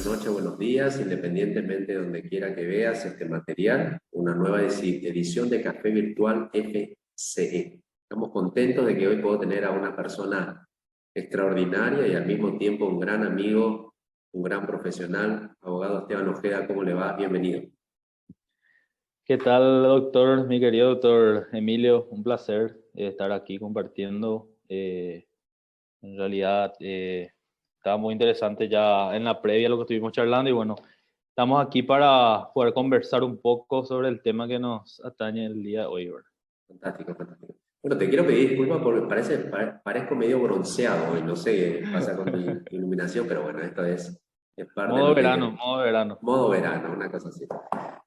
buenas noches, buenos días, independientemente de donde quiera que veas este material, una nueva edición de Café Virtual FCE. Estamos contentos de que hoy puedo tener a una persona extraordinaria y al mismo tiempo un gran amigo, un gran profesional, abogado Esteban Ojeda. ¿Cómo le va? Bienvenido. ¿Qué tal, doctor? Mi querido doctor Emilio, un placer estar aquí compartiendo. En realidad, estaba muy interesante ya en la previa lo que estuvimos charlando y bueno, estamos aquí para poder conversar un poco sobre el tema que nos atañe el día de hoy, ¿verdad? Fantástico, fantástico. Bueno, te quiero pedir disculpas porque parezco medio bronceado hoy, no sé qué pasa con mi iluminación, pero bueno, esto es parte de Modo lo que verano, queremos. modo verano. Modo verano, una cosa así.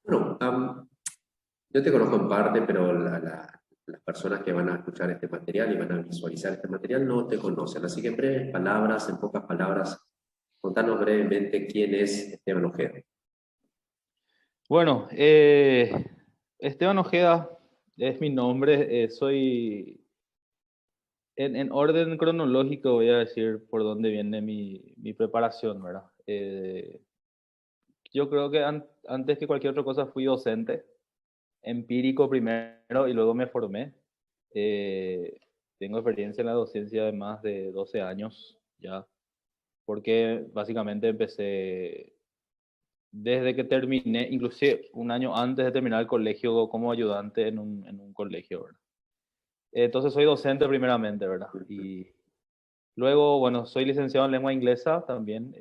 Bueno, yo te conozco en parte, pero las personas que van a escuchar este material y van a visualizar este material no te conocen. Así que en breves palabras, en pocas palabras, contanos brevemente quién es Esteban Ojeda. Bueno, Esteban Ojeda es mi nombre, soy en orden cronológico, voy a decir por dónde viene mi preparación, ¿verdad? Yo creo que antes que cualquier otra cosa fui docente, empírico primero y luego me formé. Eh, Tengo experiencia en la docencia de más de 12 años ya, porque básicamente empecé desde que terminé, inclusive un año antes de terminar el colegio como ayudante en un colegio, ¿verdad? Entonces soy docente primeramente, ¿verdad? Y luego, bueno, soy licenciado en lengua inglesa también,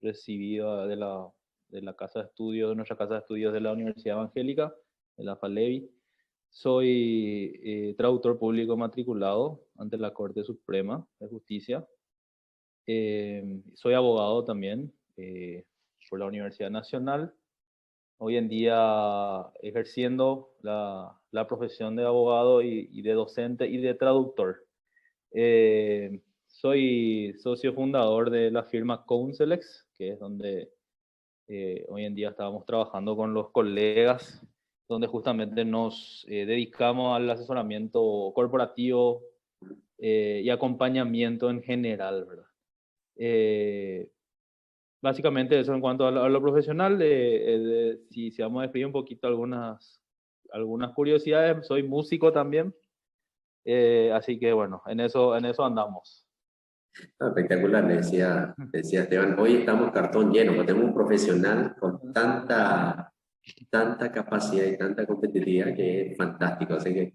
recibido de la casa de estudios, de nuestra casa de estudios de la Universidad Evangélica, de la FALEVI. Soy traductor público matriculado ante la Corte Suprema de Justicia. Soy abogado también por la Universidad Nacional. Hoy en día ejerciendo la profesión de abogado y de docente y de traductor. Soy socio fundador de la firma Counselex, que es donde hoy en día estábamos trabajando con los colegas, donde justamente nos dedicamos al asesoramiento corporativo y acompañamiento en general, ¿verdad? Eh, Básicamente eso en cuanto a lo profesional, si vamos a describir un poquito algunas curiosidades, soy músico también, así que bueno, en eso andamos. Espectacular, le decía Esteban. Hoy estamos cartón lleno, porque tenemos un profesional con tanta capacidad y tanta competitividad que es fantástico. Así que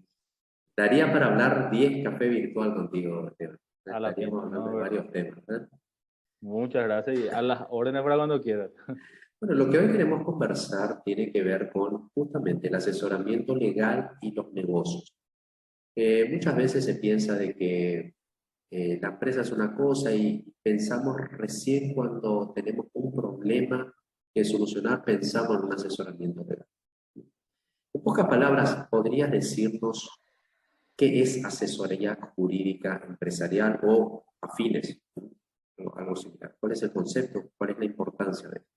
daría para hablar 10 café virtual contigo, Esteban. A la Estaríamos pinta, hablando de ¿no? varios temas, ¿eh? Muchas gracias y a las órdenes para cuando quieras. Bueno, lo que hoy queremos conversar tiene que ver con justamente el asesoramiento legal y los negocios. Muchas veces se piensa de que la empresa es una cosa y pensamos recién cuando tenemos un problema que solucionar, pensamos en un asesoramiento legal. En pocas palabras, ¿podrías decirnos qué es asesoría jurídica empresarial o afines? Algo similar. ¿Cuál es el concepto? ¿Cuál es la importancia de esto?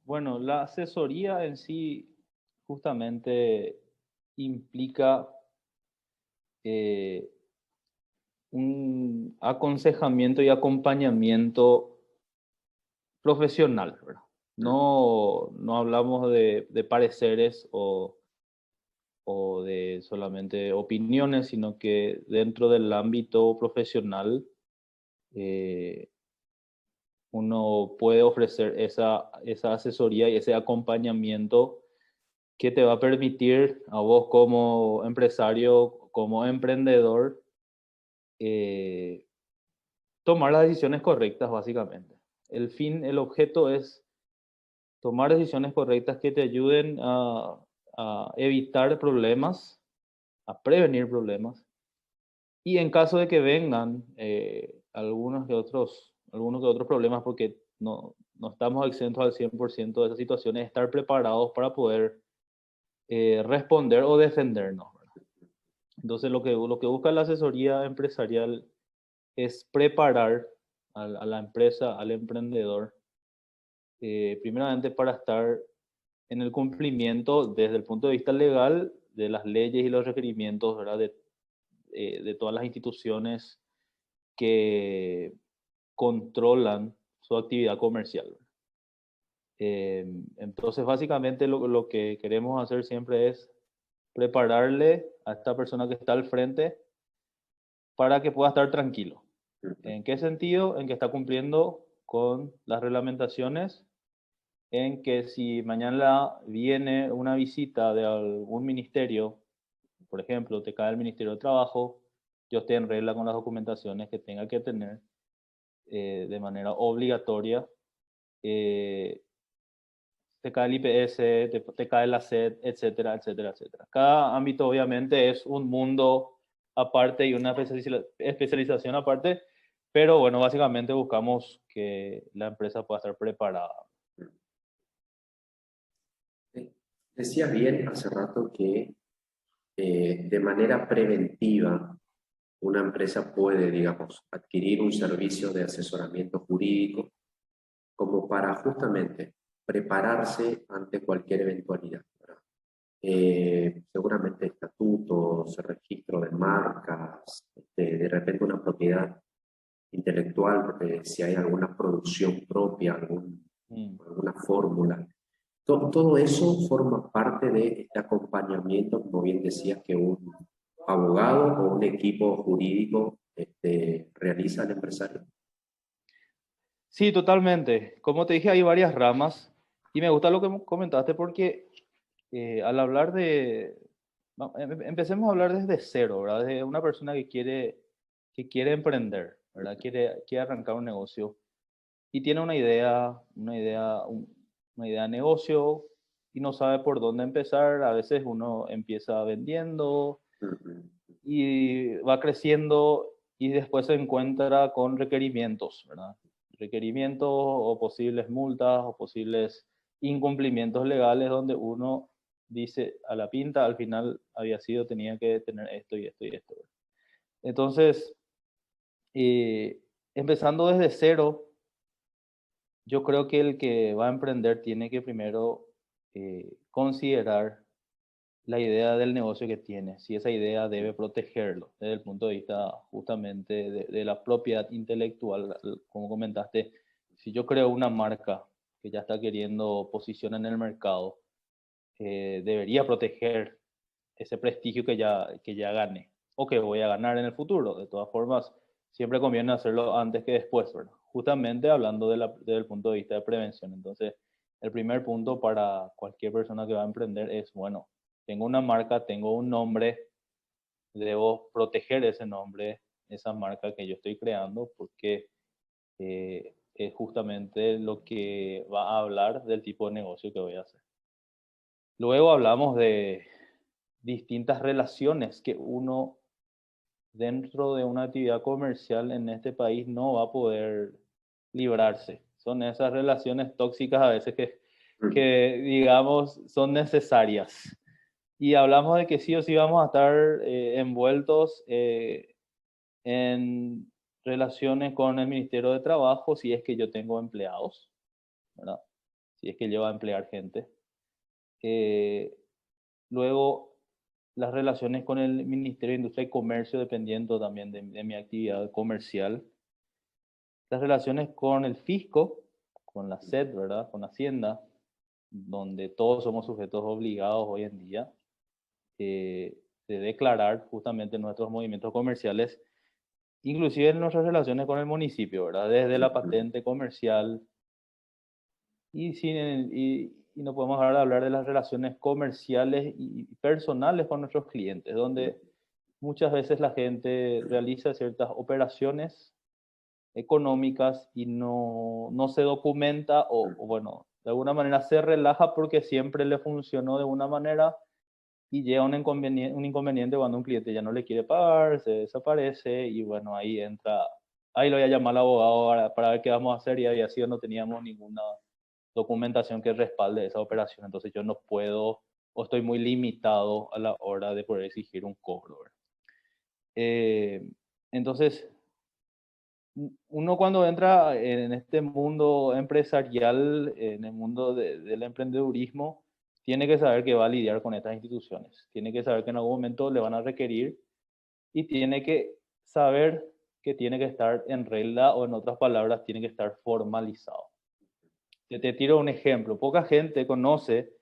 Bueno, la asesoría en sí justamente implica eh, un aconsejamiento y acompañamiento profesional, ¿verdad? No hablamos de pareceres o de solamente opiniones, sino que dentro del ámbito profesional eh, uno puede ofrecer esa asesoría y ese acompañamiento que te va a permitir a vos como empresario, como emprendedor, eh, tomar las decisiones correctas básicamente. El objeto es tomar decisiones correctas que te ayuden a evitar problemas, a prevenir problemas. Y en caso de que vengan algunos que otros problemas, porque no estamos exentos al 100% de esas situaciones, estar preparados para poder responder o defendernos, ¿verdad? Entonces, lo que busca la asesoría empresarial es preparar a la empresa, al emprendedor, primeramente para estar en el cumplimiento desde el punto de vista legal de las leyes y los requerimientos, ¿verdad? De todas las instituciones que controlan su actividad comercial. Entonces, básicamente lo que queremos hacer siempre es prepararle a esta persona que está al frente para que pueda estar tranquilo. ¿En qué sentido? En que está cumpliendo con las reglamentaciones, en que si mañana viene una visita de algún ministerio, por ejemplo, te cae el Ministerio de Trabajo, yo esté en regla con las documentaciones que tenga que tener de manera obligatoria. Te cae el IPS, te cae la SED, etcétera, etcétera, etcétera. Cada ámbito obviamente es un mundo aparte y una especialización aparte, pero bueno, básicamente buscamos que la empresa pueda estar preparada. Decías bien hace rato que de manera preventiva una empresa puede, digamos, adquirir un servicio de asesoramiento jurídico como para justamente prepararse ante cualquier eventualidad, ¿verdad? Seguramente estatutos, registro de marcas, de repente una propiedad intelectual, porque si hay alguna producción propia, alguna fórmula. Todo eso forma parte de este acompañamiento, como bien decías, que un abogado o un equipo jurídico realiza al empresario. Sí, totalmente. Como te dije, hay varias ramas y me gusta lo que comentaste porque al hablar empecemos a hablar desde cero, ¿verdad? De una persona que quiere emprender, ¿verdad? Quiere arrancar un negocio y tiene una idea de negocio y no sabe por dónde empezar. A veces uno empieza vendiendo y va creciendo y después se encuentra con requerimientos, ¿verdad? Requerimientos o posibles multas o posibles incumplimientos legales donde uno dice a la pinta, al final tenía que tener esto y esto y esto. Entonces, empezando desde cero, yo creo que el que va a emprender tiene que primero considerar la idea del negocio que tiene, si esa idea debe protegerlo desde el punto de vista justamente de la propiedad intelectual, como comentaste. Si yo creo una marca que ya está queriendo posición en el mercado, debería proteger ese prestigio que ya gane o que voy a ganar en el futuro. De todas formas, siempre conviene hacerlo antes que después, ¿verdad? Justamente hablando desde el punto de vista de prevención. Entonces, el primer punto para cualquier persona que va a emprender es, bueno, tengo una marca, tengo un nombre, debo proteger ese nombre, esa marca que yo estoy creando, porque es justamente lo que va a hablar del tipo de negocio que voy a hacer. Luego hablamos de distintas relaciones que uno dentro de una actividad comercial en este país no va a poder librarse. Son esas relaciones tóxicas a veces que digamos, son necesarias. Y hablamos de que sí o sí vamos a estar envueltos en relaciones con el Ministerio de Trabajo si es que yo tengo empleados, ¿verdad? Si es que yo voy a emplear gente. Luego, las relaciones con el Ministerio de Industria y Comercio, dependiendo también de mi actividad comercial. Las relaciones con el fisco, con la SED, ¿verdad? Con Hacienda, donde todos somos sujetos obligados hoy en día de declarar justamente nuestros movimientos comerciales, inclusive en nuestras relaciones con el municipio, ¿verdad? Desde la patente comercial y no podemos dejar de hablar de las relaciones comerciales y personales con nuestros clientes, donde muchas veces la gente realiza ciertas operaciones económicas y no se documenta o bueno, de alguna manera se relaja porque siempre le funcionó de una manera y llega un inconveniente cuando un cliente ya no le quiere pagar, se desaparece y bueno, ahí lo voy a llamar al abogado para ver qué vamos a hacer y había sido no teníamos ninguna documentación que respalde esa operación, entonces yo no puedo o estoy muy limitado a la hora de poder exigir un cobro, ¿verdad? Entonces, uno cuando entra en este mundo empresarial, en el mundo del emprendedurismo, tiene que saber que va a lidiar con estas instituciones, tiene que saber que en algún momento le van a requerir y tiene que saber que tiene que estar en regla o en otras palabras tiene que estar formalizado. Te tiro un ejemplo. Poca gente conoce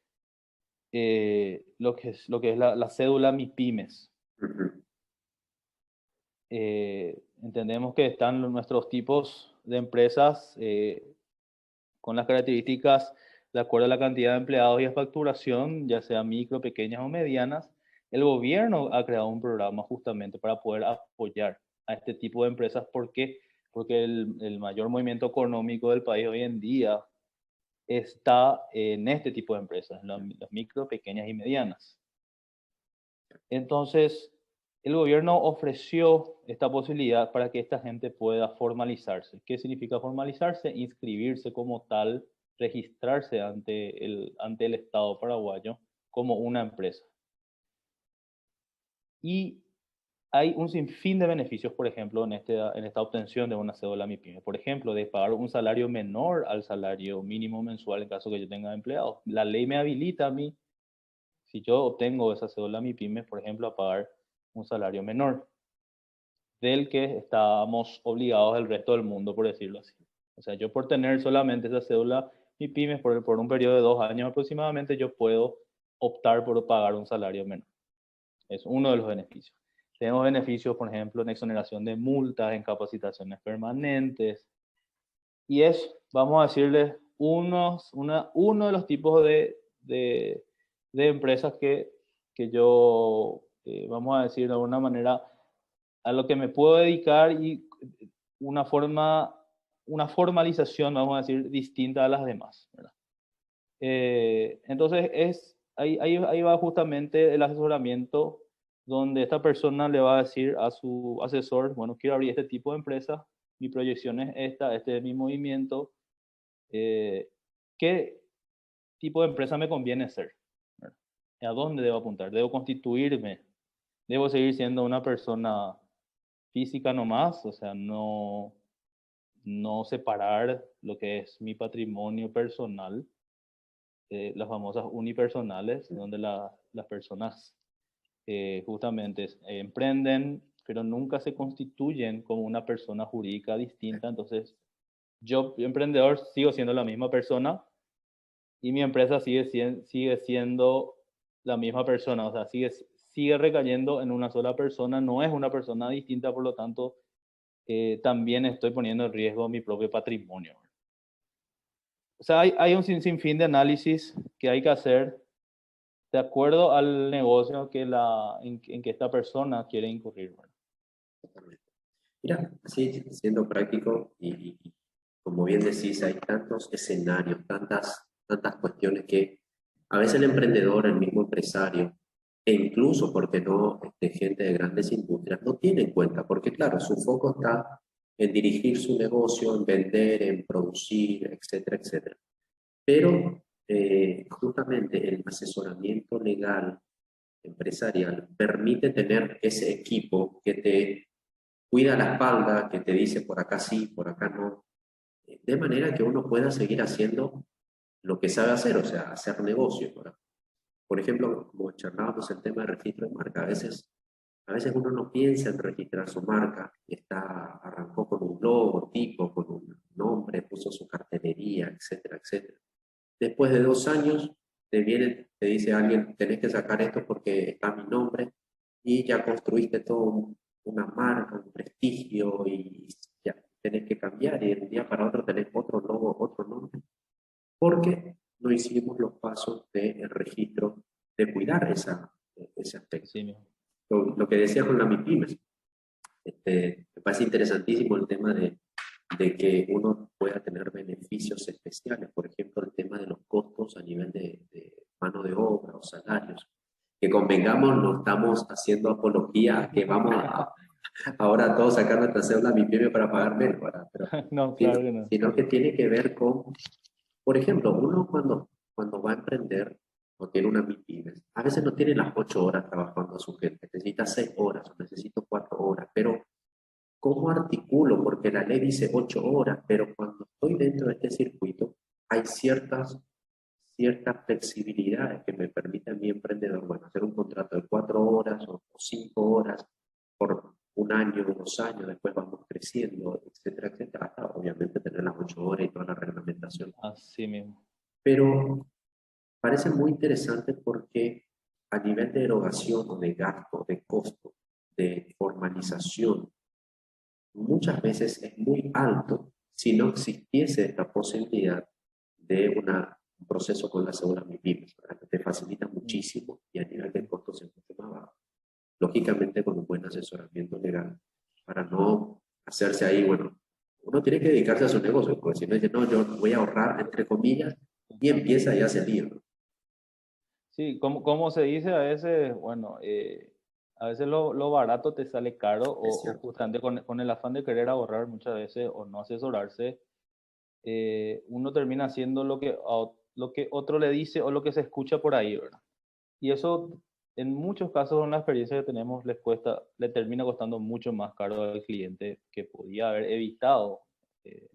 lo que es la cédula MIPYMES. Ujú. Entendemos que están nuestros tipos de empresas con las características de acuerdo a la cantidad de empleados y a facturación, ya sea micro, pequeñas o medianas. El gobierno ha creado un programa justamente para poder apoyar a este tipo de empresas. ¿Por qué? Porque el mayor movimiento económico del país hoy en día está en este tipo de empresas, las micro, pequeñas y medianas. Entonces, el gobierno ofreció esta posibilidad para que esta gente pueda formalizarse. ¿Qué significa formalizarse? Inscribirse como tal, registrarse ante el Estado paraguayo como una empresa. Y hay un sinfín de beneficios, por ejemplo, en esta obtención de una cédula MIPYME. Por ejemplo, de pagar un salario menor al salario mínimo mensual en caso que yo tenga empleados. La ley me habilita a mí, si yo obtengo esa cédula MIPYME, por ejemplo, a pagar un salario menor del que estábamos obligados el resto del mundo, por decirlo así. O sea, yo por tener solamente esa cédula MIPYME por un periodo de 2 años aproximadamente, yo puedo optar por pagar un salario menor. Es uno de los beneficios. Tenemos beneficios, por ejemplo, en exoneración de multas, en capacitaciones permanentes. Y es, vamos a decirles, uno de los tipos de empresas que yo, vamos a decir de alguna manera, a lo que me puedo dedicar y una formalización, vamos a decir, distinta a las demás, ¿verdad? Entonces, ahí va justamente el asesoramiento, donde esta persona le va a decir a su asesor, bueno, quiero abrir este tipo de empresa, mi proyección es esta, este es mi movimiento, ¿qué tipo de empresa me conviene ser? ¿Verdad? ¿A dónde debo apuntar? ¿Debo constituirme? ¿Debo seguir siendo una persona física nomás? O sea, no separar lo que es mi patrimonio personal, las famosas unipersonales, donde las personas justamente emprenden, pero nunca se constituyen como una persona jurídica distinta. Entonces, yo, emprendedor, sigo siendo la misma persona y mi empresa sigue siendo la misma persona. O sea, sigue recayendo en una sola persona, no es una persona distinta, por lo tanto, también estoy poniendo en riesgo mi propio patrimonio. O sea, hay un sinfín de análisis que hay que hacer de acuerdo al negocio en que esta persona quiere incurrir. ¿Verdad? Totalmente. Mira, así siendo práctico y como bien decís, hay tantos escenarios, tantas cuestiones que a veces el emprendedor, el mismo empresario, e incluso, porque no, gente de grandes industrias, no tiene en cuenta, porque claro, su foco está en dirigir su negocio, en vender, en producir, etcétera, etcétera. Pero justamente el asesoramiento legal empresarial permite tener ese equipo que te cuida la espalda, que te dice por acá sí, por acá no, de manera que uno pueda seguir haciendo lo que sabe hacer, o sea, hacer negocios, ¿verdad? Por ejemplo, como charlábamos el tema de registro de marca, a veces uno no piensa en registrar su marca, arrancó con un logotipo, con un nombre, puso su cartelería, etcétera, etcétera. Después de 2 años, te dice alguien, tenés que sacar esto porque está mi nombre, y ya construiste todo una marca, un prestigio, y ya tenés que cambiar, y de un día para otro tenés otro logo, otro nombre, porque no hicimos los pasos del registro de cuidar ese aspecto. Así mismo. Lo que decía con la MIPYMES, me parece interesantísimo el tema de que uno pueda tener beneficios especiales, por ejemplo, el tema de los costos a nivel de mano de obra o salarios. Que convengamos, no estamos haciendo apología que vamos ahora todos sacar nuestra cédula MIPYME para pagar menos, ¿verdad? Pero, No, sino, claro que no. sino que tiene que ver con, por ejemplo, uno cuando va a emprender o tiene una MIPYME, a veces no tiene las 8 horas trabajando a su gente, necesita 6 horas o necesito 4 horas, pero ¿cómo articulo? Porque la ley dice 8 horas, pero cuando estoy dentro de este circuito hay ciertas flexibilidades que me permiten a mi emprendedor, bueno, hacer un contrato de 4 horas o 5 horas un año, 2 años, después vamos creciendo, etcétera, etcétera, hasta obviamente tener las 8 horas y toda la reglamentación. Así mismo. Pero parece muy interesante porque a nivel de erogación o de gasto, de costo, de formalización, muchas veces es muy alto si no existiese esta posibilidad de un proceso con la cédula MIPYME, que te facilita muchísimo y a nivel de costos es mucho más bajo. Lógicamente con un buen asesoramiento legal para no hacerse ahí, bueno, uno tiene que dedicarse a su negocio, porque si no dice, no, yo voy a ahorrar, entre comillas, y empieza ya a hacer lío. Sí, como se dice a veces, bueno, a veces lo barato te sale caro Es o cierto. justamente con el afán de querer ahorrar muchas veces o no asesorarse, uno termina haciendo lo que otro le dice o lo que se escucha por ahí, ¿verdad? Y eso, en muchos casos, en la experiencia que tenemos, le termina costando mucho más caro al cliente que podía haber evitado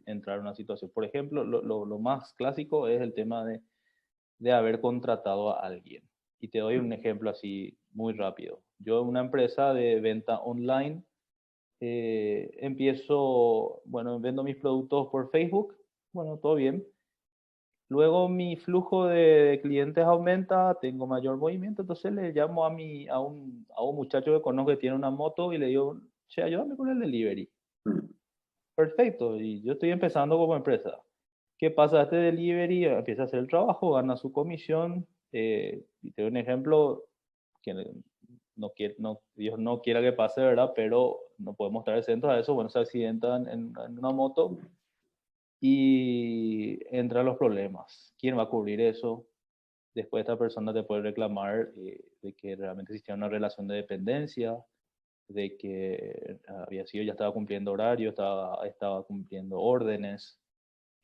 entrar en una situación. Por ejemplo, lo más clásico es el tema de haber contratado a alguien. Y te doy un ejemplo así muy rápido. Yo en una empresa de venta online empiezo, bueno, vendo mis productos por Facebook, bueno, todo bien. Luego mi flujo de clientes aumenta, tengo mayor movimiento, entonces le llamo a un muchacho que conozco que tiene una moto y le digo, che, ayúdame con el delivery. Mm. Perfecto, y yo estoy empezando como empresa. ¿Qué pasa? Este delivery empieza a hacer el trabajo, gana su comisión. Y te doy un ejemplo que Dios no quiera que pase, ¿verdad? Pero no podemos estar exentos a eso. Bueno, se accidentan en una moto y entran los problemas. ¿Quién va a cubrir eso? Después esta persona te puede reclamar de que realmente existía una relación de dependencia, de que había sido, ya estaba cumpliendo horario, estaba cumpliendo órdenes,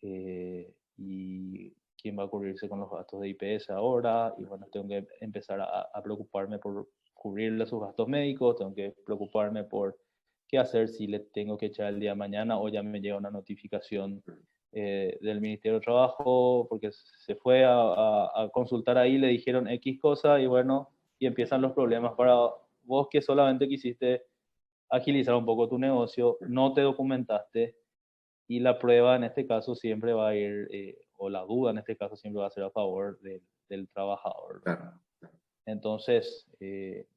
y quién va a cubrirse con los gastos de IPS ahora, y bueno, tengo que empezar a preocuparme por cubrirle sus gastos médicos, tengo que preocuparme por qué hacer si le tengo que echar el día de mañana o ya me llega una notificación del Ministerio de Trabajo porque se fue a consultar ahí, le dijeron X cosa y bueno, y empiezan los problemas para vos que solamente quisiste agilizar un poco tu negocio, no te documentaste y la prueba en este caso siempre va a ir, o la duda en este caso siempre va a ser a favor del trabajador. Claro. Entonces,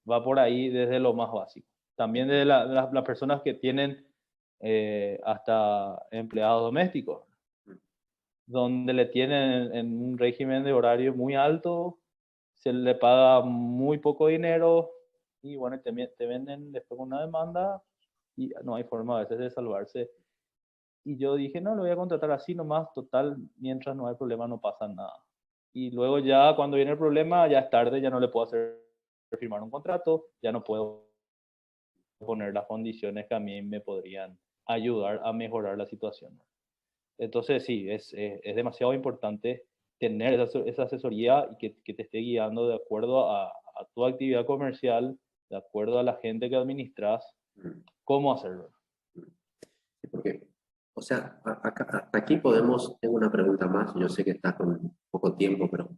va por ahí desde lo más básico. También desde las personas que tienen hasta empleados domésticos, donde le tienen en un régimen de horario muy alto, se le paga muy poco dinero y bueno, te venden después una demanda y no hay forma a veces de salvarse. Y yo dije, no, lo voy a contratar así nomás, total, mientras no hay problema no pasa nada. Y luego ya cuando viene el problema, ya es tarde, ya no le puedo hacer firmar un contrato, ya no puedo poner las condiciones que a mí me podrían ayudar a mejorar la situación. Entonces sí, es demasiado importante tener esa asesoría y que te esté guiando de acuerdo a tu actividad comercial, de acuerdo a la gente que administras, Mm. cómo hacerlo. Sí, porque, o sea, hasta aquí podemos, tengo una pregunta más, yo sé que está con poco tiempo, pero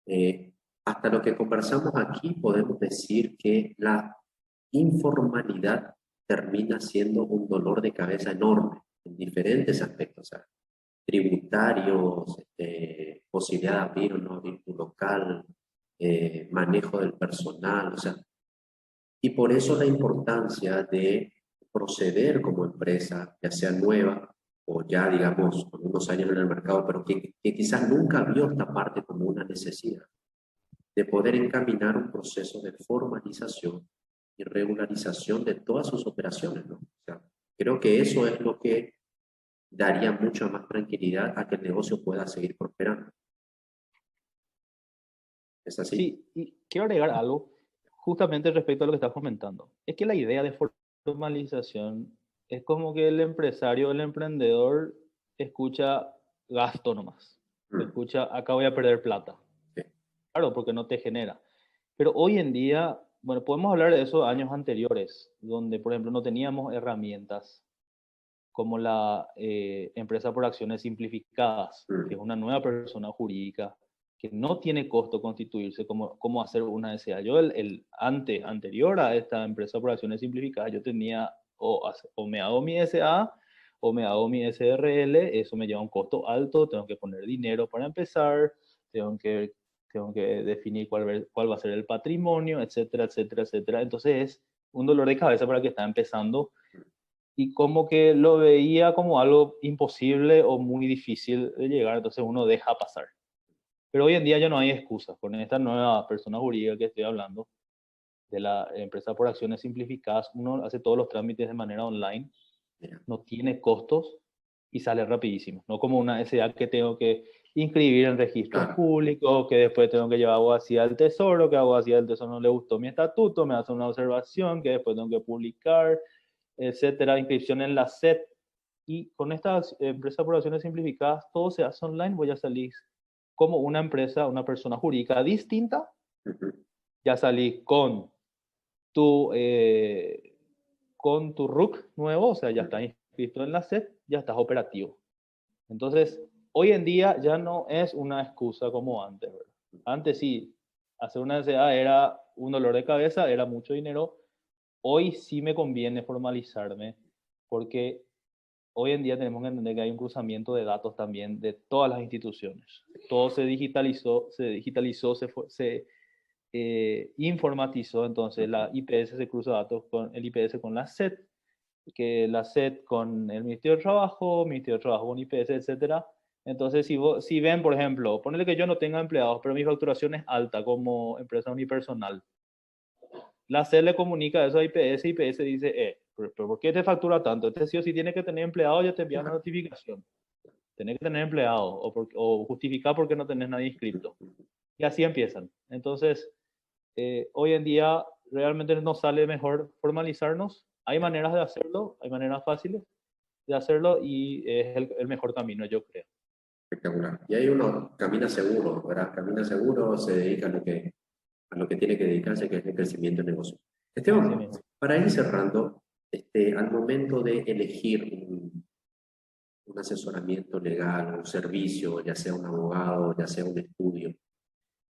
eh, hasta lo que conversamos aquí podemos decir que la informalidad termina siendo un dolor de cabeza enorme en diferentes aspectos, o sea, tributarios, posibilidad de abrir o no abrir tu local, manejo del personal, o sea, y por eso la importancia de proceder como empresa, ya sea nueva o ya, digamos, con unos años en el mercado, pero que quizás nunca vio esta parte como una necesidad, de poder encaminar un proceso de formalización y regularización de todas sus operaciones, ¿no? O sea, creo que eso es lo que daría mucha más tranquilidad a que el negocio pueda seguir prosperando. ¿Es así? Sí, y quiero agregar algo justamente respecto a lo que estás comentando. Es que la idea de formalización es como que el empresario, el emprendedor, escucha gasto nomás. Mm, Escucha, acá voy a perder plata. sí. Claro, porque no te genera. Pero hoy en día, bueno, podemos hablar de esos años anteriores, donde, por ejemplo, no teníamos herramientas como la empresa por acciones simplificadas, que es Mm, una nueva persona jurídica que no tiene costo constituirse, como hacer una SA. Yo anterior a esta empresa por acciones simplificadas, yo tenía o me hago mi SA o me hago mi SRL, eso me lleva a un costo alto, tengo que poner dinero para empezar, tengo que, tengo que definir cuál va a ser el patrimonio, etcétera, etcétera, etcétera. Entonces es un dolor de cabeza para el que está empezando y como que lo veía como algo imposible o muy difícil de llegar, entonces uno deja pasar. Pero hoy en día ya no hay excusas. Con esta nueva persona jurídica que estoy hablando, de la empresa por acciones simplificadas, uno hace todos los trámites de manera online, no tiene costos y sale rapidísimo. No como una SA que tengo que inscribir en registros Claro. públicos, que después tengo que llevar algo así al tesoro, que algo así al tesoro no le gustó mi estatuto, me hace una observación que después tengo que publicar, etcétera, inscripción en la SED. Y con esta empresa por acciones simplificadas, todo se hace online, voy a salir como una empresa, una persona jurídica distinta, ya salís con tu RUC nuevo, o sea, ya estás inscrito en la SED, ya estás operativo. Entonces, hoy en día ya no es una excusa como antes, ¿verdad? Antes sí, hacer una SA era un dolor de cabeza, era mucho dinero. Hoy sí me conviene formalizarme porque hoy en día tenemos que entender que hay un cruzamiento de datos también de todas las instituciones. Todo se informatizó, entonces la IPS se cruza datos con el IPS con la SED, que la SED con el Ministerio de Trabajo, Ministerio de Trabajo con IPS, etcétera. Entonces, si ven, por ejemplo, ponele que yo no tenga empleados, pero mi facturación es alta como empresa unipersonal, la SED le comunica eso a IPS y IPS dice, pero ¿por qué te factura tanto? Este sí o sí tiene que tener empleados, ya te envía una notificación. Tenés que tener empleados o justificar por qué no tenés nadie inscrito. Y así empiezan. Entonces, hoy en día realmente nos sale mejor formalizarnos. Hay maneras de hacerlo, hay maneras fáciles de hacerlo y es el mejor camino, yo creo. Espectacular. Y ahí uno camina seguro, ¿verdad? Camina seguro, se dedica a lo que tiene que dedicarse, que es el crecimiento del negocio. Así Esteban, mismo. para ir cerrando, al momento de elegir un asesoramiento legal, un servicio, ya sea un abogado, ya sea un estudio,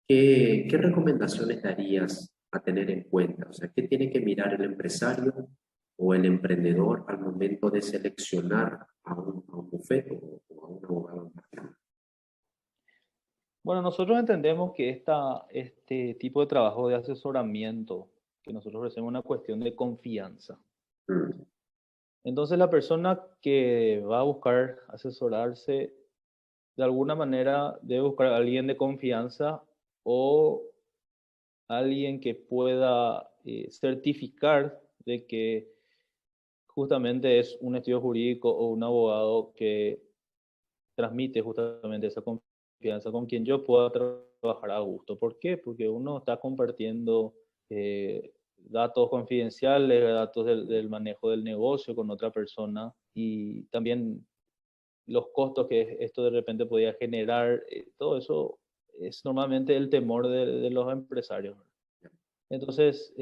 ¿qué recomendaciones darías a tener en cuenta? O sea, ¿qué tiene que mirar el empresario o el emprendedor al momento de seleccionar a un bufete o a un abogado en particular? Bueno, nosotros entendemos que este tipo de trabajo de asesoramiento que nosotros ofrecemos es una cuestión de confianza. Mm, Entonces, la persona que va a buscar asesorarse, de alguna manera debe buscar a alguien de confianza o alguien que pueda certificar de que justamente es un estudio jurídico o un abogado que transmite justamente esa confianza con quien yo pueda trabajar a gusto. ¿Por qué? Porque uno está compartiendo datos confidenciales, datos del manejo del negocio con otra persona y también los costos que esto de repente podía generar, todo eso es normalmente el temor de los empresarios. Entonces,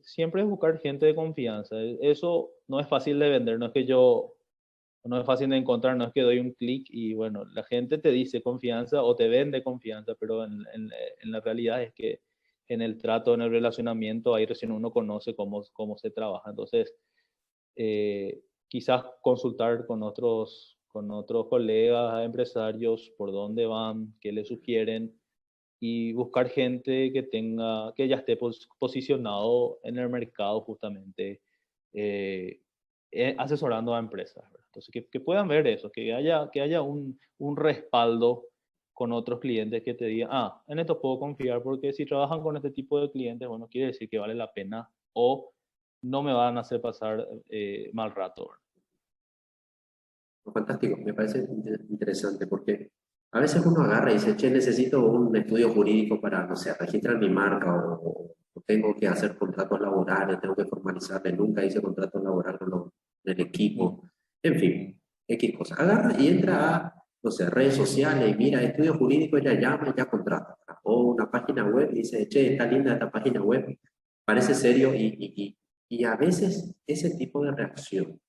siempre es buscar gente de confianza. Eso no es fácil de vender, no es fácil de encontrar, no es que doy un clic y bueno, la gente te dice confianza o te vende confianza, pero en la realidad es que en el trato, en el relacionamiento, ahí recién uno conoce cómo se trabaja. Entonces, quizás consultar con otros colegas, empresarios, por dónde van, qué le sugieren y buscar gente que ya esté posicionado en el mercado justamente, eh, asesorando a empresas, ¿verdad? Entonces, que puedan ver eso, que haya un respaldo con otros clientes que te digan, en esto puedo confiar porque si trabajan con este tipo de clientes, bueno, quiere decir que vale la pena o no me van a hacer pasar mal rato, ¿verdad? fantástico, me parece interesante porque a veces uno agarra y dice, che, necesito un estudio jurídico para, no sé, registrar mi marca o tengo que hacer contratos laborales, tengo que formalizarme, nunca hice contratos laborales con el Mm, equipo, en mm, fin, X cosas. Agarra y entra a, no sé, redes sociales y mira, estudio jurídico, ya llama, ya contrata. O una página web y dice, che, está linda esta página web, parece serio y a veces ese tipo de reacción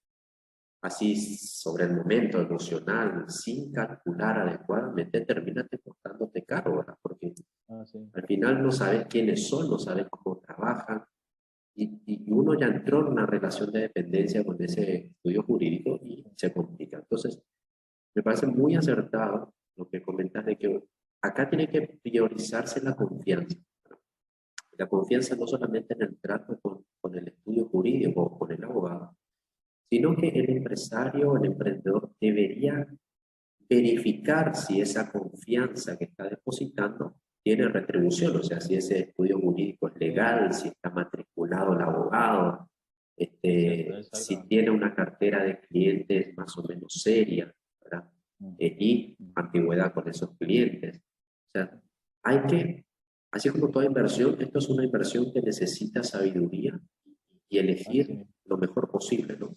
así sobre el momento emocional, sin calcular adecuadamente, terminaste costándote caro, ¿verdad? Porque al final no sabes quiénes son, no sabes cómo trabajan, y uno ya entró en una relación de dependencia con ese estudio jurídico y se complica. Entonces, me parece muy acertado lo que comentas de que acá tiene que priorizarse la confianza. La confianza no solamente en el trato con el estudio jurídico o con el abogado, sino que el empresario, el emprendedor debería verificar si esa confianza que está depositando tiene retribución, o sea, si ese estudio jurídico es legal, si está matriculado el abogado, si Exactamente. tiene una cartera de clientes más o menos seria, ¿verdad? Y antigüedad con esos clientes. O sea, hay que, así como toda inversión, esto es una inversión que necesita sabiduría y Así elegir mismo, lo mejor posible, ¿no?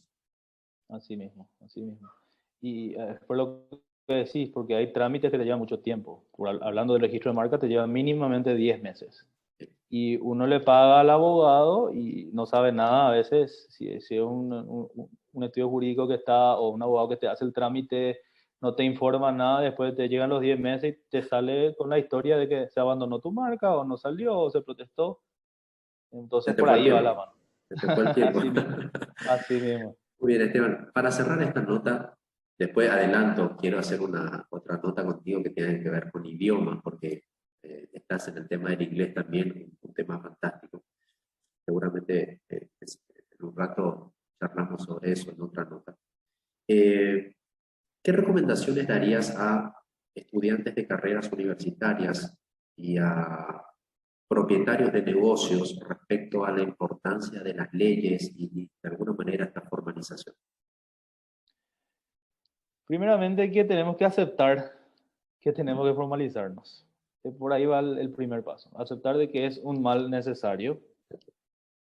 así mismo, así mismo. Y por lo que decís, porque hay trámites que te llevan mucho tiempo. Hablando del registro de marca, te lleva mínimamente 10 meses. Y uno le paga al abogado y no sabe nada a veces si es un estudio jurídico que está o un abogado que te hace el trámite, no te informa nada, después te llegan los 10 meses y te sale con la historia de que se abandonó tu marca o no salió o se protestó. Se Entonces te por fue el ahí va la tiempo, mano. se te fue el tiempo. Así mismo, así mismo. Muy bien, Esteban. Para cerrar esta nota, después adelanto, quiero hacer otra nota contigo que tiene que ver con idiomas, porque estás en el tema del inglés también, un tema fantástico. Seguramente en un rato charlamos sobre eso en otra nota. Eh, ¿Qué recomendaciones darías a estudiantes de carreras universitarias y a propietarios de negocios respecto a la importancia de las leyes y de alguna manera esta formalización? Primeramente que tenemos que aceptar que tenemos que formalizarnos. Por ahí va el primer paso. Aceptar de que es un mal necesario,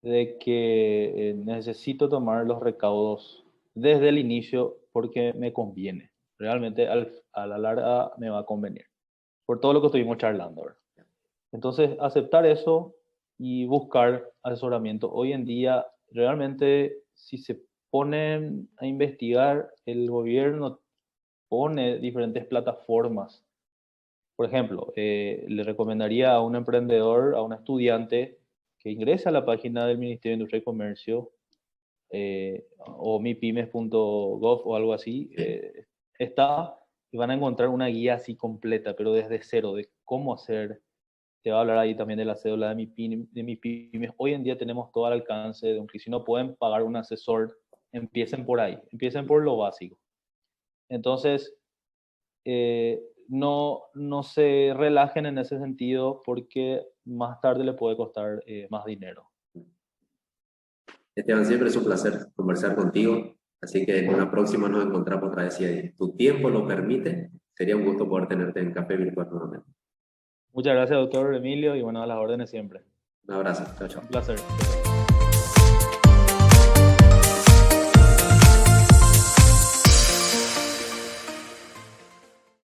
de que necesito tomar los recaudos desde el inicio porque me conviene. Realmente a la larga me va a convenir. Por todo lo que estuvimos charlando, ¿verdad? Entonces, aceptar eso y buscar asesoramiento. Hoy en día, realmente, si se ponen a investigar, el gobierno pone diferentes plataformas. Por ejemplo, le recomendaría a un emprendedor, a un estudiante, que ingrese a la página del Ministerio de Industria y Comercio o mipymes.gov o algo así. Está y van a encontrar una guía así completa, pero desde cero, de cómo hacer. Te va a hablar ahí también de la cédula de mi pymes. Hoy en día tenemos todo al alcance de un clic. Si no pueden pagar un asesor, empiecen por ahí, empiecen por lo básico. Entonces, no se relajen en ese sentido porque más tarde le puede costar más dinero. Esteban, siempre es un placer conversar contigo, así que en una próxima nos encontramos otra vez si tu tiempo lo permite. Sería un gusto poder tenerte en Café Virtual nuevamente. Muchas gracias, doctor Emilio, y bueno, a las órdenes siempre. Un abrazo, chao, Un chao. placer.